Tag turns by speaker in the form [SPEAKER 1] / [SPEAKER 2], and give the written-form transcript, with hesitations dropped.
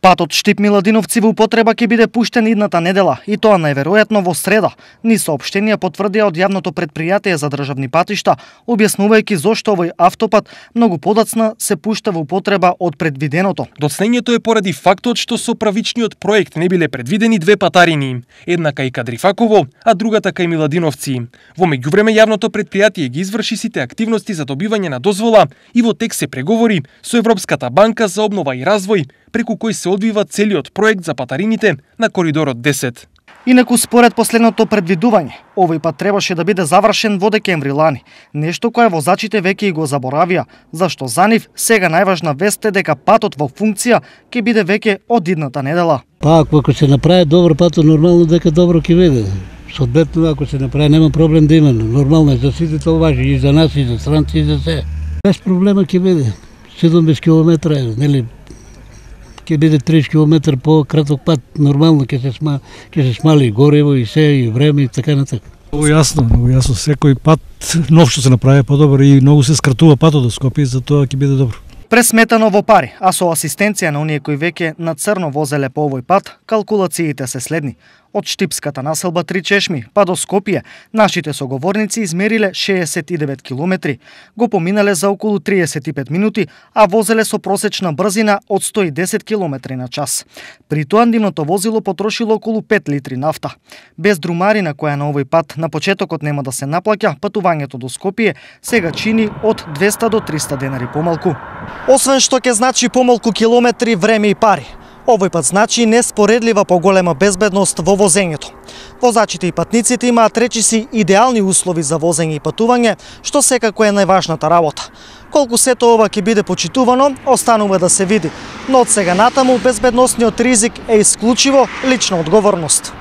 [SPEAKER 1] Патот Штип-Миладиновци во употреба ќе биде пуштен идната недела, и тоа најверојатно во среда. Ни соопштенија потврдија од јавното претпријатие за државни патишта, објаснувајќи зошто овој автопат многу подоцна се пушта во употреба од предвиденото.
[SPEAKER 2] Доцнењето е поради фактот што со правичниот проект не биле предвидени две патарини, една кај Кадрифаково, а другата кај Миладиновци. Во меѓувреме јавното претпријатие ги изврши сите активности за добивање на дозвола и во тек се преговори со Европската банка за обнова и развој, преку кој се одвива целиот проект за патарините на коридорот 10.
[SPEAKER 1] Инаку според последното предвидување, овој пат требаше да биде завршен во декември лани, нешто кое возачите веќе и го заборавија, зашто за нив сега најважна вест е дека патот во функција ќе биде веќе од идната недела.
[SPEAKER 3] Па ако се направи добро патот, нормално дека добро ќе биде. Соодветно, ако се направи, нема проблем да има. Нормално е за сите, тоа важи и за нас, и за странци, и за се. Без проблема ќе биде. 70 км е, нели? Ќе биде 30 км по-краток пат, нормално ќе се смали гориво и се, и време и така натака.
[SPEAKER 4] Много јасно. Секој пат нов што се направи подобро и многу се скратува патот до Скопје, затоа ќе биде добро.
[SPEAKER 1] Пресметано во пари, а со асистенција на оние кои веќе на црно возеле по овој пат, калкулациите се следни. Од Штипската населба Три Чешми па до Скопје, нашите соговорници измериле 69 километри, го поминале за околу 35 минути, а возеле со просечна брзина од 110 км на час. При тоа нивното возило потрошило околу 5 литри нафта. Без друмарина која на овој пат на почетокот нема да се наплаќа, патувањето до Скопје сега чини од 200 до 300 денари помалку. Освен што ќе значи помалку километри, време и пари, овој пат значи неспоредлива поголема безбедност во возењето. Возачите и патниците имаат речиси идеални услови за возење и патување, што секако е најважната работа. Колку сето ова ќе биде почитувано, останува да се види, но од сега натаму безбедносниот ризик е исклучиво лична одговорност.